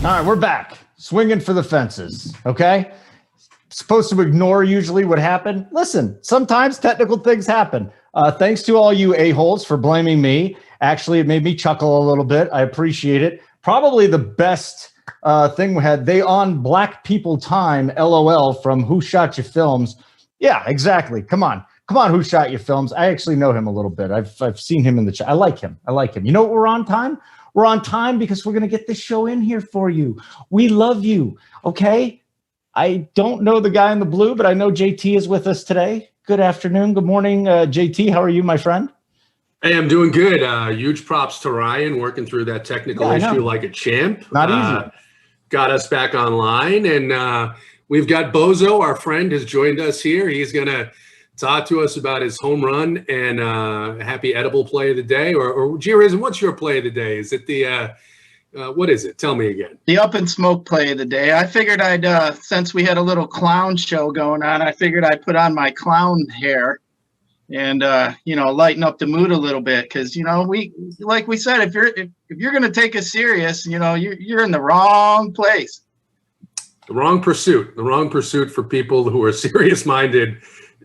All right, we're back. Swinging for the fences, okay? Supposed to ignore usually what happened. Listen, sometimes technical things happen. Thanks to all you a-holes for blaming me. Actually, it made me chuckle a little bit. I appreciate it. Probably the best thing we had. They on Black People Time, LOL, from Who Shot You Films. Yeah, exactly. Come on, Who Shot You Films. I actually know him a little bit. I've seen him in the chat. I like him. You know what we're on time? We're on time because we're going to get this show in here for you. We love you, okay? I don't know the guy in the blue, but I know JT is with us today. Good afternoon. Good morning, JT. How are you, my friend? Hey, I'm doing good. Huge props to Ryan working through that technical issue like a champ. Not easy. Got us back online, and we've got Bozo, our friend, has joined us here. He's going to talk to us about his home run and happy edible play of the day. Or G-Riz, what's your play of the day? Is it the what is it? Tell me again. The Up and Smoke play of the day. I figured I'd, since we had a little clown show going on, I figured I'd put on my clown hair and, lighten up the mood a little bit. Because, like we said, if you're going to take us serious, you're in the wrong place. The wrong pursuit for people who are serious-minded.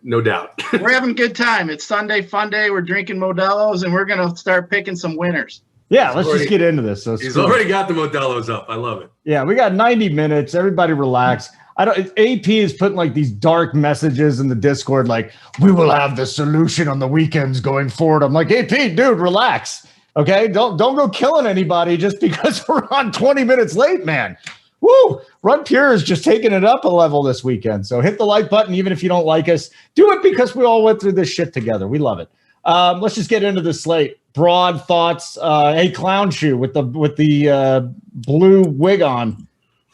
No doubt. We're having a good time. It's Sunday fun day. We're drinking Modelo's, and we're going to start picking some winners. Yeah, let's just get into this. He's already got the Modelo's up. I love it. Yeah, we got 90 minutes. Everybody relax. AP is putting like these dark messages in the Discord, like, we will have the solution on the weekends going forward. I'm like, AP, dude, relax. Okay, don't go killing anybody just because we're on 20 minutes late, man. Woo! Run Pure is just taking it up a level this weekend. So hit the like button, even if you don't like us. Do it because we all went through this shit together. We love it. Let's just get into the slate. Broad thoughts. Hey, Clown Shoe with the blue wig on.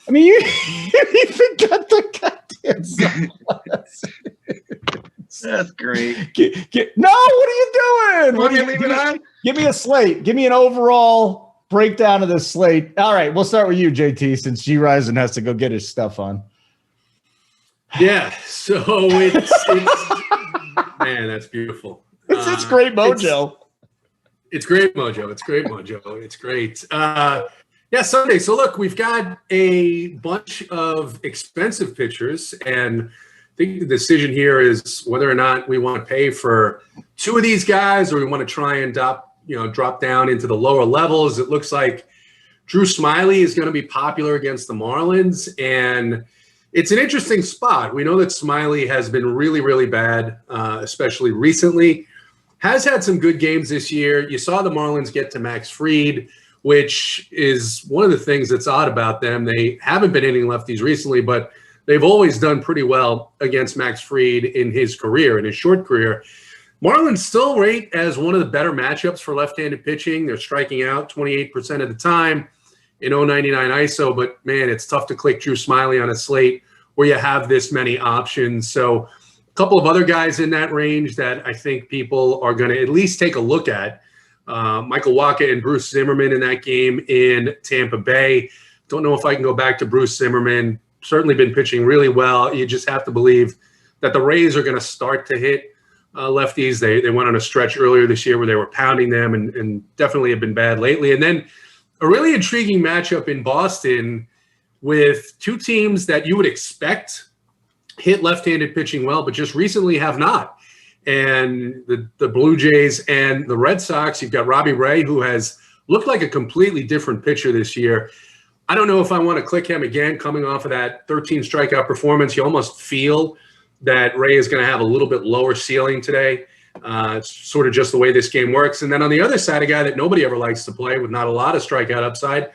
I mean, you even got the goddamn sunglasses. That's great. No, what are you doing? What are you leaving on? Give me a slate. Give me an overall breakdown of this slate. All right, we'll start with you, JT, since G Ryzen has to go get his stuff on. Yeah, so it's man, that's beautiful. It's great mojo. It's great mojo. It's great mojo. It's great. Yeah, Sunday. So look, we've got a bunch of expensive pitchers, and I think the decision here is whether or not we want to pay for two of these guys or we want to try and drop down into the lower levels. It looks like Drew Smiley is going to be popular against the Marlins, and it's an interesting spot. We know that Smiley has been really, really bad, especially recently. Has had some good games this year. You saw the Marlins get to Max Fried, which is one of the things that's odd about them. They haven't been hitting lefties recently, but they've always done pretty well against Max Fried in his career, in his short career. Marlins still rate as one of the better matchups for left-handed pitching. They're striking out 28% of the time in 099 ISO, but man, it's tough to click Drew Smiley on a slate where you have this many options. So a couple of other guys in that range that I think people are going to at least take a look at. Michael Wacha and Bruce Zimmerman in that game in Tampa Bay. Don't know if I can go back to Bruce Zimmerman. Certainly been pitching really well. You just have to believe that the Rays are going to start to hit lefties. They went on a stretch earlier this year where they were pounding them and definitely have been bad lately. And then a really intriguing matchup in Boston with two teams that you would expect hit left-handed pitching well, but just recently have not. And the Blue Jays and the Red Sox, you've got Robbie Ray, who has looked like a completely different pitcher this year. I don't know if I want to click him again coming off of that 13 strikeout performance. You almost feel that Ray is going to have a little bit lower ceiling today. It's sort of just the way this game works. And then on the other side, a guy that nobody ever likes to play with not a lot of strikeout upside,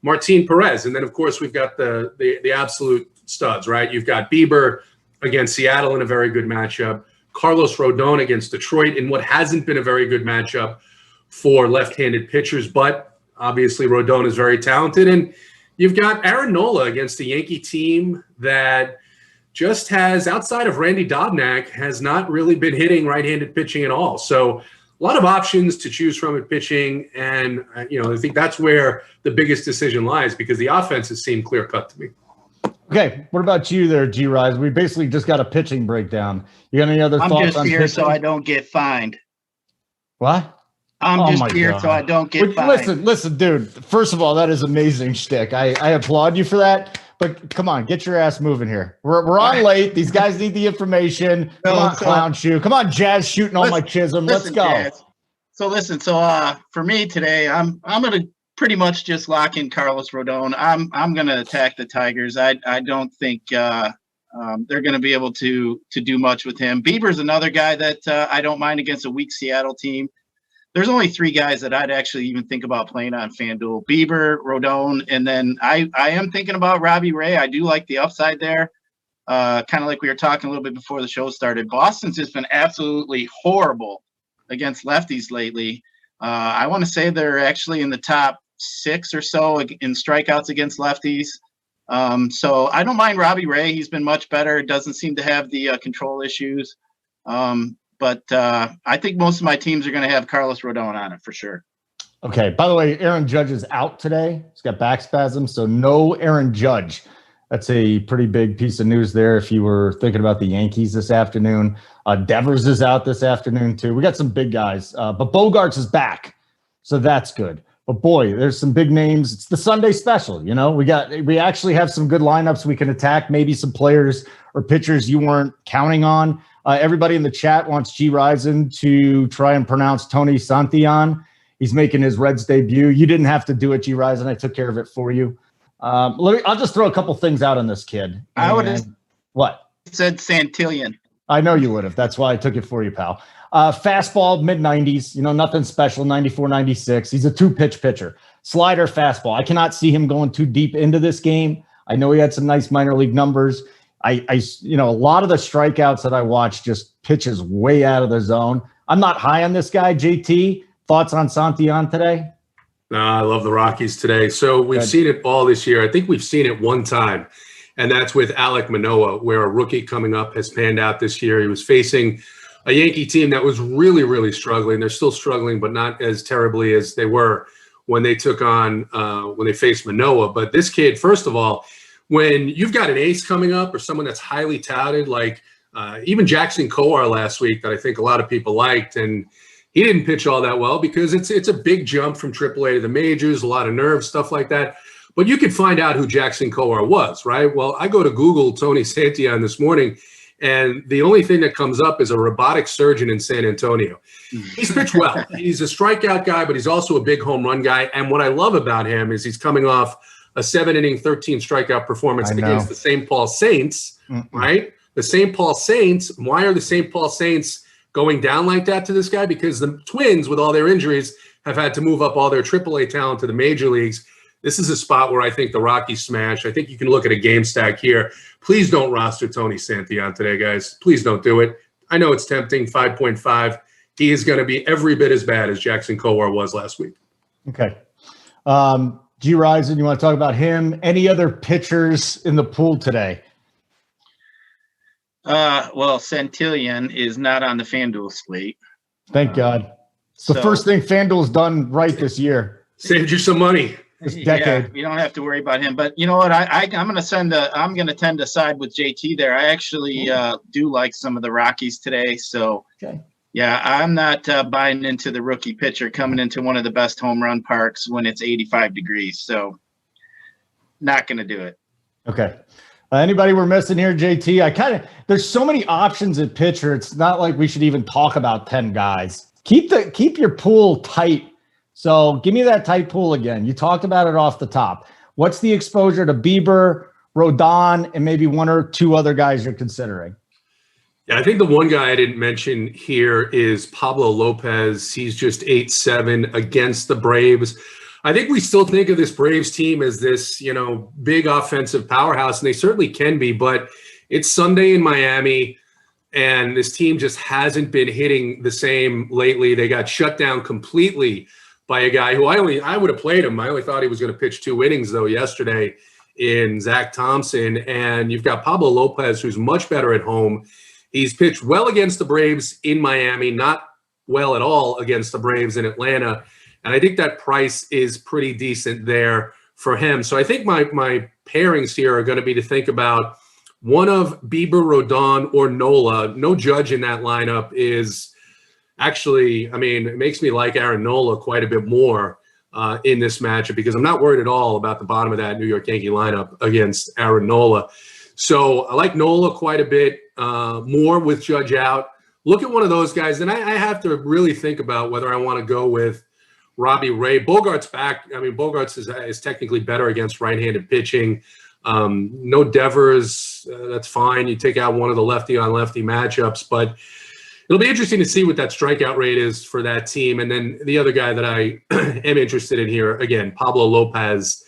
Martine Perez. And then, of course, we've got the absolute studs, right? You've got Bieber against Seattle in a very good matchup, Carlos Rodon against Detroit in what hasn't been a very good matchup for left-handed pitchers, but obviously Rodon is very talented. And you've got Aaron Nola against the Yankee team that just has, outside of Randy Dobnak, has not really been hitting right-handed pitching at all. So a lot of options to choose from at pitching, and I think that's where the biggest decision lies because the offenses seem clear-cut to me. Okay, what about you there, G-Rise? We basically just got a pitching breakdown. You got any other thoughts on pitching? I'm just here so I don't get fined. What? I'm just here so I don't get fined. Listen, dude. First of all, that is amazing shtick. I applaud you for that. But come on, get your ass moving here. We're on late. These guys need the information. Come on, Clown Shoe. Come on, Jazz shooting all my chism. Let's go. Jazz. So for me today, I'm gonna pretty much just lock in Carlos Rodon. I'm gonna attack the Tigers. I don't think they're gonna be able to do much with him. Bieber's another guy that I don't mind against a weak Seattle team. There's only 3 guys that I'd actually even think about playing on FanDuel: Bieber, Rodon, and then I am thinking about Robbie Ray. I do like the upside there. Kind of like we were talking a little bit before the show started. Boston's just been absolutely horrible against lefties lately. I want to say they're actually in the top 6 or so in strikeouts against lefties. So I don't mind Robbie Ray. He's been much better. Doesn't seem to have the control issues. But I think most of my teams are going to have Carlos Rodon on it for sure. Okay. By the way, Aaron Judge is out today. He's got back spasms, so no Aaron Judge. That's a pretty big piece of news there if you were thinking about the Yankees this afternoon. Devers is out this afternoon too. We got some big guys, but Bogarts is back, so that's good. But boy, there's some big names. It's the Sunday special, you know. We actually have some good lineups we can attack. Maybe some players or pitchers you weren't counting on. Everybody in the chat wants G. Risen to try and pronounce Tony Santillan. He's making his Reds debut. You didn't have to do it, G. Risen. I took care of it for you. I'll just throw a couple things out on this kid. I would have said Santillan. I know you would have. That's why I took it for you, pal. Fastball, mid-90s. You know, nothing special, 94, 96. He's a 2-pitch pitcher. Slider, fastball. I cannot see him going too deep into this game. I know he had some nice minor league numbers. A lot of the strikeouts that I watched just pitches way out of the zone. I'm not high on this guy. JT, thoughts on Santillan today? No, I love the Rockies today. So we've seen it all this year. I think we've seen it one time, and that's with Alec Manoa, where a rookie coming up has panned out this year. He was facing a Yankee team that was really, really struggling. They're still struggling, but not as terribly as they were when they took on when they faced Manoa. But this kid, first of all, when you've got an ace coming up or someone that's highly touted, like even Jackson Kowar last week that I think a lot of people liked, and he didn't pitch all that well because it's a big jump from AAA to the majors, a lot of nerves, stuff like that. But you could find out who Jackson Kowar was, right? Well, I go to Google Tony Santillan this morning, and the only thing that comes up is a robotic surgeon in San Antonio. He's pitched well. He's a strikeout guy, but he's also a big home run guy. And what I love about him is he's coming off a 7-inning, 13 strikeout performance against the St. Paul Saints, right? The St. Paul Saints. Why are the St. Paul Saints going down like that to this guy? Because the Twins, with all their injuries, have had to move up all their AAA talent to the major leagues. This is a spot where I think the Rockies smash. I think you can look at a game stack here. Please don't roster Tony Santillan today, guys. Please don't do it. I know it's tempting, 5.5. He is going to be every bit as bad as Jackson Kowar was last week. Okay. G. Risen, you want to talk about him? Any other pitchers in the pool today? Well, Santillan is not on the FanDuel slate. Thank God. It's the first thing FanDuel's done right this year. Saved you some money. This decade. Yeah, you don't have to worry about him. But you know what? I'm going to tend to side with JT there. I actually do like some of the Rockies today. So yeah, I'm not buying into the rookie pitcher coming into one of the best home run parks when it's 85 degrees. So not going to do it. Okay. Anybody we're missing here, JT? There's so many options at pitcher. It's not like we should even talk about 10 guys. Keep your pool tight. So give me that tight pool again. You talked about it off the top. What's the exposure to Bieber, Rodon, and maybe 1 or 2 other guys you're considering? Yeah, I think the one guy I didn't mention here is Pablo Lopez. He's just 8-7 against the Braves. I think we still think of this Braves team as this, big offensive powerhouse, and they certainly can be, but it's Sunday in Miami, and this team just hasn't been hitting the same lately. They got shut down completely by a guy who I would have played him. I only thought he was going to pitch 2 innings, though, yesterday in Zach Thompson. And you've got Pablo Lopez, who's much better at home. He's pitched well against the Braves in Miami, not well at all against the Braves in Atlanta. And I think that price is pretty decent there for him. So I think my pairings here are going to be to think about one of Bieber, Rodon, or Nola. No Judge in that lineup is actually, I mean, it makes me like Aaron Nola quite a bit more in this matchup because I'm not worried at all about the bottom of that New York Yankee lineup against Aaron Nola. So I like Nola quite a bit more with Judge out. Look at one of those guys, and I have to really think about whether I want to go with Robbie Ray. Bogart's back. I mean, Bogart's is technically better against right-handed pitching. No Devers, that's fine. You take out one of the lefty-on-lefty matchups, but it'll be interesting to see what that strikeout rate is for that team. And then the other guy that I am interested in here, again, Pablo Lopez.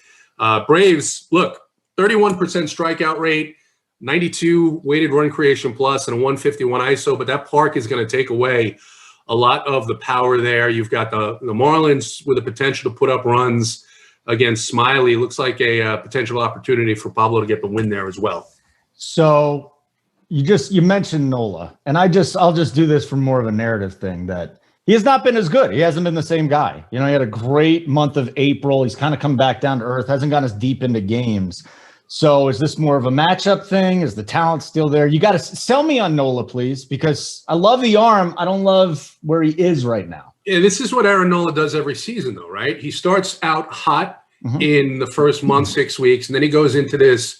Braves, look, 31% strikeout rate, 92 weighted run creation plus, and a 151 ISO, but that park is going to take away a lot of the power there. You've got the Marlins with the potential to put up runs against Smiley. Looks like a potential opportunity for Pablo to get the win there as well. So you mentioned Nola, and I'll just do this for more of a narrative thing that he has not been as good. He hasn't been the same guy. You know, he had a great month of April. He's kind of come back down to earth, hasn't gone as deep into games. So is this more of a matchup thing? Is the talent still there? You got to sell me on Nola, please, because I love the arm. I don't love where he is right now. Yeah, this is what Aaron Nola does every season, though, right? He starts out hot in the first month, 6 weeks, and then he goes into this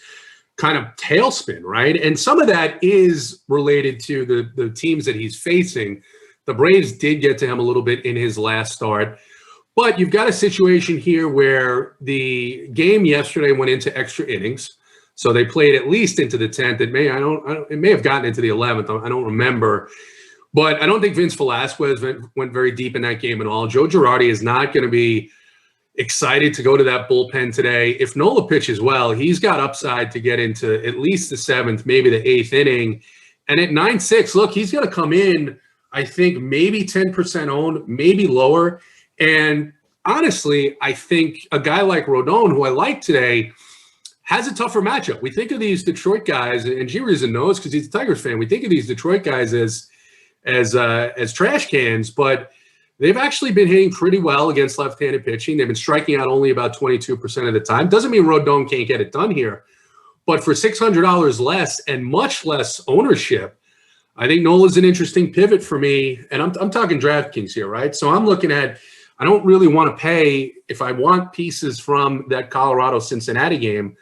kind of tailspin, right? And some of that is related to the teams that he's facing. The Braves did get to him a little bit in his last start. But you've got a situation here where the game yesterday went into extra innings. So they played at least into the 10th. It may have gotten into the 11th. I don't remember. But I don't think Vince Velasquez went very deep in that game at all. Joe Girardi is not going to be excited to go to that bullpen today. If Nola pitches well, he's got upside to get into at least the 7th, maybe the 8th inning. And at 9-6, look, he's going to come in, I think, maybe 10% owned, maybe lower. And honestly, I think a guy like Rodon, who I like today, has a tougher matchup. We think of these Detroit guys, and G-Reason knows because he's a Tigers fan. We think of these Detroit guys as trash cans, but they've actually been hitting pretty well against left-handed pitching. They've been striking out only about 22% of the time. Doesn't mean Rodon can't get it done here, but for $600 less and much less ownership, I think Nola's an interesting pivot for me. And I'm talking DraftKings here, right? So I'm looking at, I don't really want to pay, if I want pieces from that Colorado-Cincinnati game,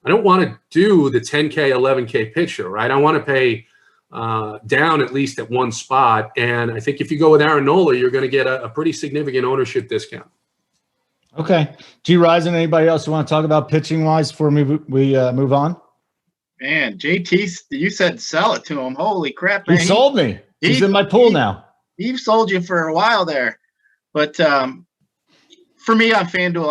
I don't want to do the 10K, 11K pitcher, right? I want to pay down at least at one spot. And I think if you go with Aaron Nola, you're going to get a pretty significant ownership discount. Okay. G-Risen, anybody else who want to talk about pitching-wise before we move on? Man, JT, you said sell it to him. Holy crap, man. He sold me. He's in my pool now. He sold you for a while there. But for me on FanDuel,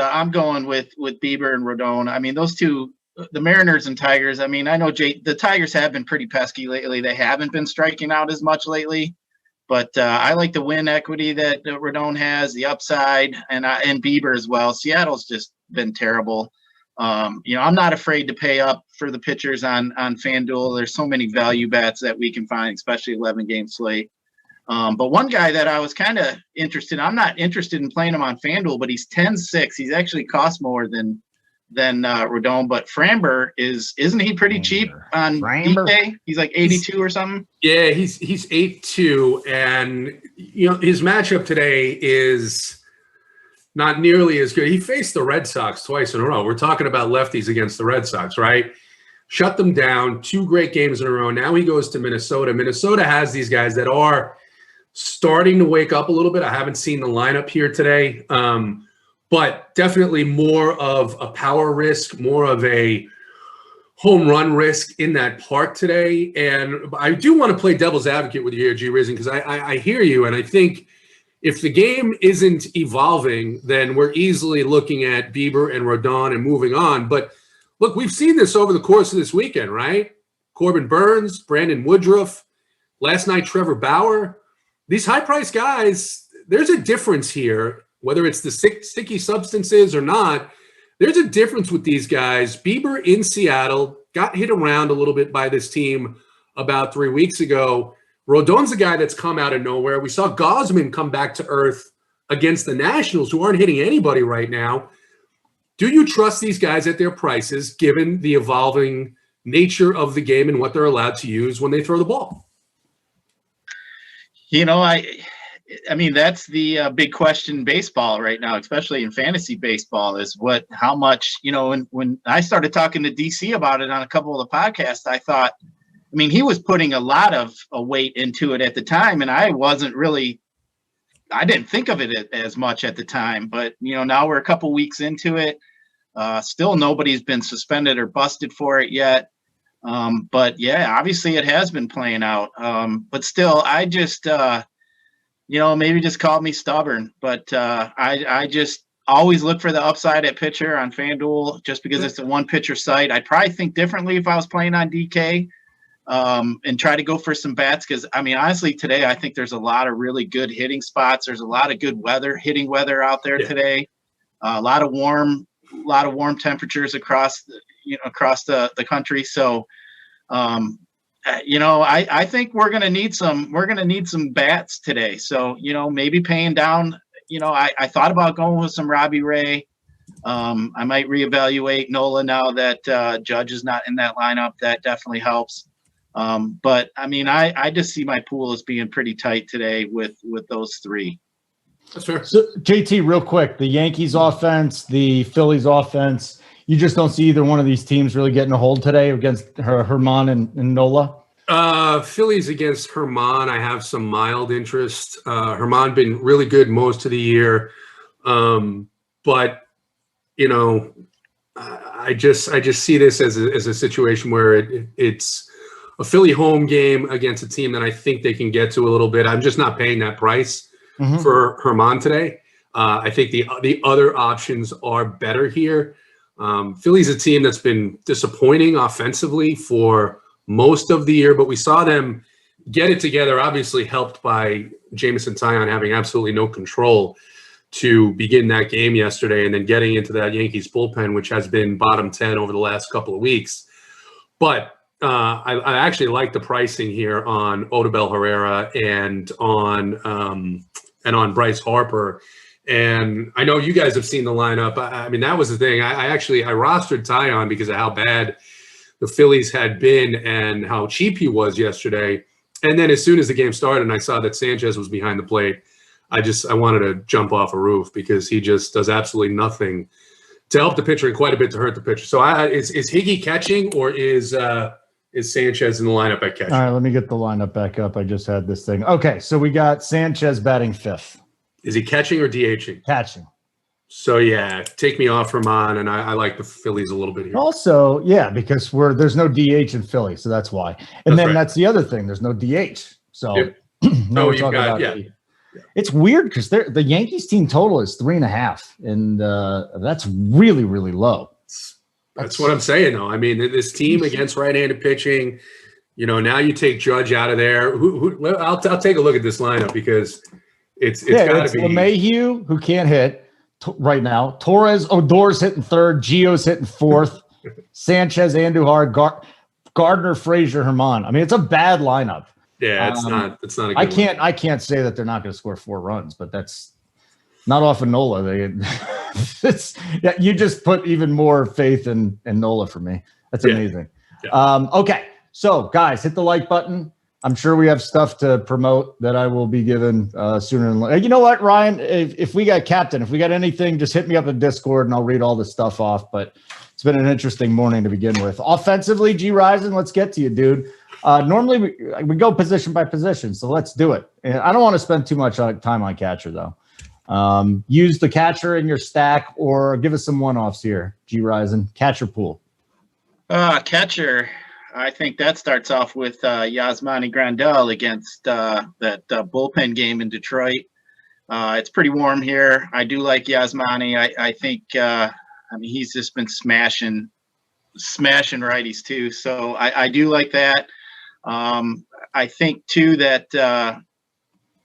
I'm going with Bieber and Rodon. I mean, those two, the Mariners and Tigers. I mean, I know the Tigers have been pretty pesky lately. They haven't been striking out as much lately. But I like the win equity that Rodon has, the upside, and Bieber as well. Seattle's just been terrible. I'm not afraid to pay up for the pitchers on FanDuel. There's so many value bets that we can find, especially 11-game slate. But one guy that I was kind of interested in, I'm not interested in playing him on FanDuel, but he's 10-6. He's actually cost more than Rodon. But Framber isn't he pretty cheap on BigT? He's like 82 or something. Yeah, he's 8-2, and his matchup today is not nearly as good. He faced the Red Sox twice in a row. We're talking about lefties against the Red Sox, right? Shut them down, 2 great games in a row. Now he goes to Minnesota. Minnesota has these guys that are starting to wake up a little bit. I haven't seen the lineup here today, but definitely more of a power risk, more of a home run risk in that park today. And I do want to play devil's advocate with you here, G-Risen, because I hear you, and I think if the game isn't evolving, then we're easily looking at Bieber and Rodon and moving on. But look, we've seen this over the course of this weekend, right? Corbin Burns, Brandon Woodruff, last night Trevor Bauer. These high-priced guys, there's a difference here, whether it's the sticky substances or not. There's a difference with these guys. Bieber in Seattle got hit around a little bit by this team about 3 weeks ago. Rodon's a guy that's come out of nowhere. We saw Gausman come back to earth against the Nationals, who aren't hitting anybody right now. do you trust these guys at their prices, given the evolving nature of the game and what they're allowed to use when they throw the ball? I mean, that's the big question in baseball right now, especially in fantasy baseball, is how much, when I started talking to DC about it on a couple of the podcasts, I thought, I mean, he was putting a lot of weight into it at the time, and I didn't think of it as much at the time, but, now we're a couple weeks into it. Still nobody's been suspended or busted for it yet. But yeah, obviously it has been playing out. But still, I just, maybe just called me stubborn, but I just always look for the upside at pitcher on FanDuel just because it's a one pitcher site. I'd probably think differently if I was playing on DK and try to go for some bats. Cause I mean, honestly, today, I think there's a lot of really good hitting spots. There's a lot of good hitting weather out there today. A lot of warm temperatures across the country. So, I think we're going to need some bats today. So, maybe paying down, I thought about going with some Robbie Ray. I might reevaluate Nola now that Judge is not in that lineup. That definitely helps. But I mean, I just see my pool as being pretty tight today with those three. That's fair. So JT, real quick, the Yankees offense, the Phillies offense, you just don't see either one of these teams really getting a hold today against Herman and Nola? Phillies against Herman, I have some mild interest. Herman been really good most of the year. But, I just see this as a situation where it's a Philly home game against a team that I think they can get to a little bit. I'm just not paying that price for Herman today. I think the other options are better here. Philly's a team that's been disappointing offensively for most of the year, but we saw them get it together, obviously helped by Jameson Taillon having absolutely no control to begin that game yesterday and then getting into that Yankees bullpen, which has been bottom 10 over the last couple of weeks. But I actually like the pricing here on Odubel Herrera and on Bryce Harper. And I know you guys have seen the lineup. I mean, that was the thing. I rostered Taillon because of how bad the Phillies had been and how cheap he was yesterday. And then as soon as the game started and I saw that Sanchez was behind the plate, I wanted to jump off a roof because he just does absolutely nothing to help the pitcher and quite a bit to hurt the pitcher. So is Higgy catching or is Sanchez in the lineup at catching? All right, let me get the lineup back up. I just had this thing. Okay, so we got Sanchez batting fifth. Is he catching or DHing? Catching. So, yeah, take me off Herman, and I like the Phillies a little bit here. Also, yeah, because there's no DH in Philly, so that's why. And that's the other thing. There's no DH. So, it's weird because the Yankees team total is 3.5, and that's really, really low. That's what I'm saying, though. I mean, this team against right-handed pitching, now you take Judge out of there. I'll take a look at this lineup because it's got to be LeMahieu, who can't hit right now. Torres, Odor's hitting third. Gio's hitting fourth. Sanchez, Andujar, Gardner, Frazier, Herman. I mean, it's a bad lineup. Yeah, it's not a good I can't say that they're not going to score 4 runs, but that's not off of Nola. You just put even more faith in Nola for me. That's amazing. Yeah. Okay, so guys, hit the like button. I'm sure we have stuff to promote that I will be given sooner than later. You know what, Ryan? If we got captain, if we got anything, just hit me up in Discord and I'll read all this stuff off. But it's been an interesting morning to begin with. Offensively, G Rising, let's get to you, dude. Normally we go position by position, so let's do it. And I don't want to spend too much time on catcher, though. Use the catcher in your stack or give us some one-offs here, G Rising. Catcher pool. Catcher. I think that starts off with Yasmani Grandal against that bullpen game in Detroit. It's pretty warm here. I do like Yasmani. I think he's just been smashing righties too. So I do like that. I think too that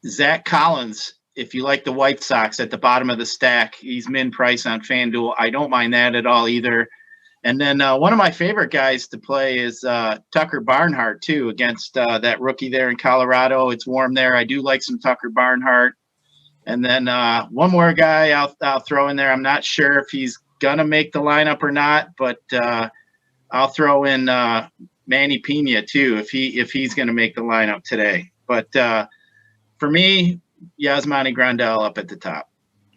Zach Collins, if you like the White Sox at the bottom of the stack, he's min price on FanDuel. I don't mind that at all either. And then one of my favorite guys to play is Tucker Barnhart, too, against that rookie there in Colorado. It's warm there. I do like some Tucker Barnhart. And then one more guy I'll throw in there. I'm not sure if he's gonna make the lineup or not, but I'll throw in Manny Pena too if he's gonna make the lineup today. But for me, Yasmani Grandal up at the top.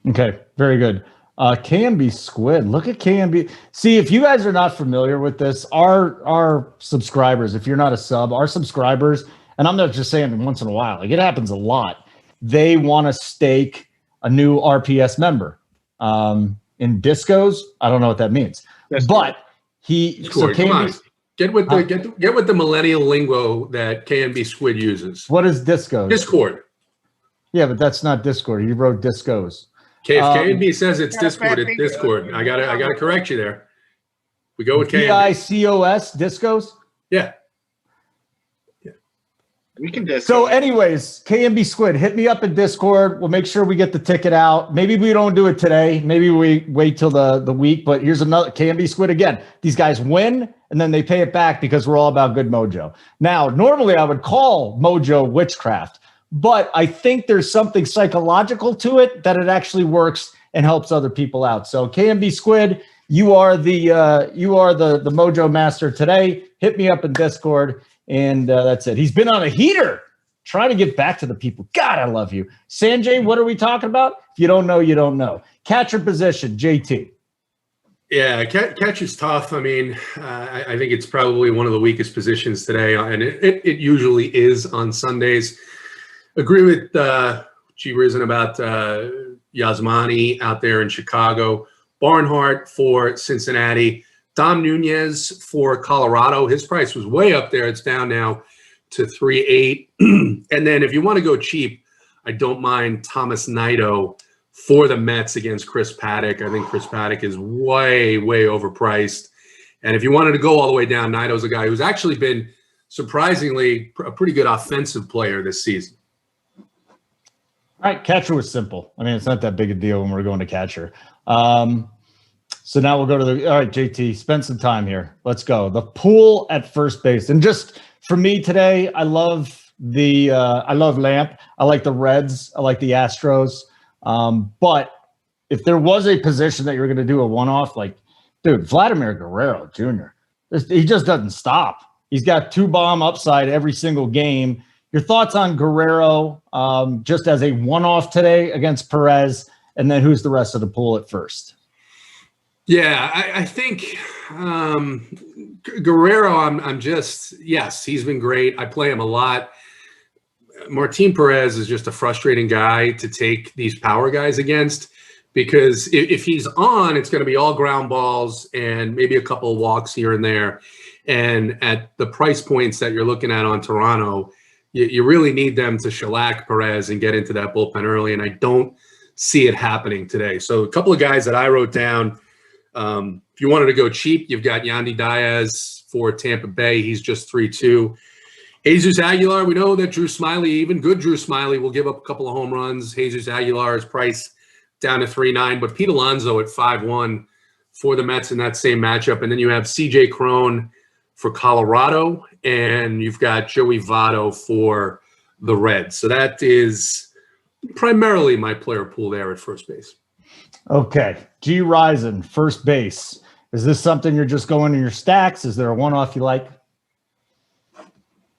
Okay, very good. KMB Squid. Look at KMB. See, if you guys are not familiar with this, our subscribers, if you're not a sub, our subscribers, and I'm not just saying once in a while, like it happens a lot, they want to stake a new RPS member. In discos, I don't know what that means. But Discord, come on. Get with the millennial lingo that KMB Squid uses. What is discos? Discord. Yeah, but that's not Discord. You wrote discos. If KMB says it's Discord, it's Discord. I gotta correct you there. We go with KMB. DICOS, discos? Yeah. We can discuss. So anyways, KMB Squid, hit me up in Discord. We'll make sure we get the ticket out. Maybe we don't do it today. Maybe we wait till the week, but here's another KMB Squid again. These guys win and then they pay it back because we're all about good mojo. Now, normally I would call mojo witchcraft, but I think there's something psychological to it that it actually works and helps other people out. So KMB Squid, you are the mojo master today. Hit me up in Discord. And that's it. He's been on a heater trying to get back to the people. God, I love you. Sanjay, what are we talking about? If you don't know, you don't know. Catcher position, JT. Yeah, catch is tough. I mean, I think it's probably one of the weakest positions today, and it usually is on Sundays. Agree with G. Risen about Yasmani out there in Chicago. Barnhart for Cincinnati. Dom Nunez for Colorado. His price was way up there. It's down now to 3.8. And then if you want to go cheap, I don't mind Thomas Nido for the Mets against Chris Paddock. I think Chris Paddock is way, way overpriced. And if you wanted to go all the way down, Nido's a guy who's actually been surprisingly a pretty good offensive player this season. All right, catcher was simple. I mean, it's not that big a deal when we're going to catcher. So now we'll go to all right, JT, spend some time here. Let's go. The pool at first base. And just for me today, I love Lamp. I like the Reds. I like the Astros. But if there was a position that you're going to do a one-off, like, dude, Vladimir Guerrero Jr., he just doesn't stop. He's got 2-bomb upside every single game. Your thoughts on Guerrero just as a one-off today against Perez, and then who's the rest of the pool at first? Yeah, I think Guerrero, I'm just, yes, he's been great. I play him a lot. Martine Perez is just a frustrating guy to take these power guys against because if he's on, it's going to be all ground balls and maybe a couple of walks here and there. And at the price points that you're looking at on Toronto, you really need them to shellac Perez and get into that bullpen early. And I don't see it happening today. So a couple of guys that I wrote down. If you wanted to go cheap, you've got Yandy Diaz for Tampa Bay. He's just 3.2. Jesus Aguilar, we know that Drew Smiley, even good Drew Smiley, will give up a couple of home runs. Jesus Aguilar's price down to 3.9, but Pete Alonso at 5.1 for the Mets in that same matchup. And then you have CJ Cron for Colorado, and you've got Joey Votto for the Reds. So that is primarily my player pool there at first base. Okay. G. Risen, first base. Is this something you're just going in your stacks? Is there a one-off you like?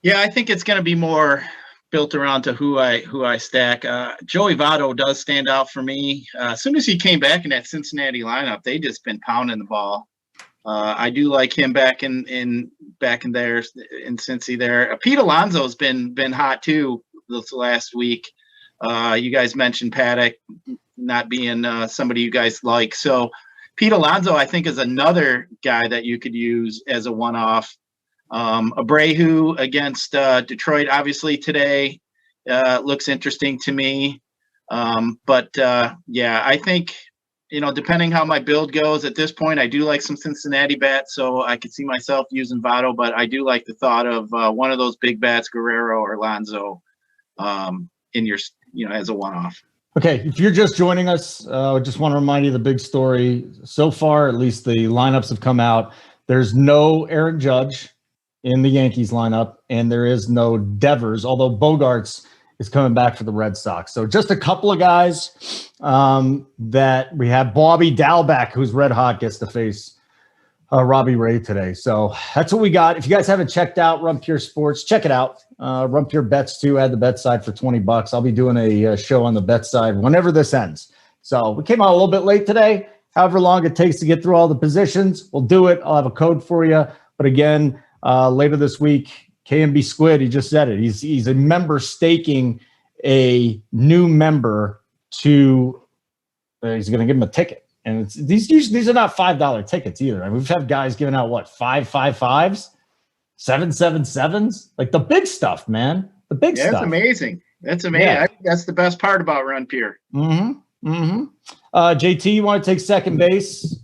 Yeah, I think it's going to be more built around to who I stack. Joey Votto does stand out for me. As soon as he came back in that Cincinnati lineup, they just been pounding the ball. I do like him back in there in Cincy there. Pete Alonso's been hot too this last week. You guys mentioned Paddock not being somebody you guys like. So Pete Alonso, I think, is another guy that you could use as a one-off. Abreu against Detroit, obviously today looks interesting to me. But I think, depending how my build goes at this point, I do like some Cincinnati bats, so I could see myself using Votto, but I do like the thought of one of those big bats, Guerrero or Alonso, in your, as a one-off. Okay, if you're just joining us, I just want to remind you the big story. So far, at least the lineups have come out. There's no Aaron Judge in the Yankees lineup, and there is no Devers, although Bogarts is coming back for the Red Sox. So just a couple of guys that we have. Bobby Dalbec, who's red hot, gets to face Robbie Ray today. So that's what we got. If you guys haven't checked out Run Pure Sports, check it out. Run Pure Bets too. Add the bet side for $20. I'll be doing a show on the bet side whenever this ends. So we came out a little bit late today. However long it takes to get through all the positions, we'll do it. I'll have a code for you. But again, later this week, KMB Squid, he just said it. He's a member staking a new member to. He's going to give him a ticket, and these are not $5 tickets either. I mean, we've had guys giving out what 555s, 777s, like the big stuff, man. The big stuff. That's amazing. That's amazing. Yeah. I think that's the best part about Run Pure. JT, you want to take second base?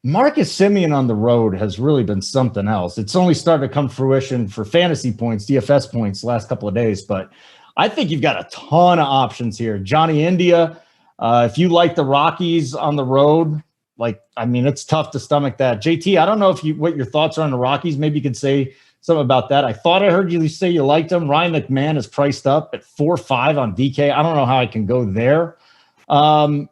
Marcus Semien on the road has really been something else. It's only started to come fruition for fantasy points, DFS points, the last couple of days, but I think you've got a ton of options here. Johnny India, if you like the Rockies on the road, it's tough to stomach that. JT, I don't know what your thoughts are on the Rockies. Maybe you could say something about that. I thought I heard you say you liked them. Ryan McMahon is priced up at 4.5 on DK. I don't know how I can go there. What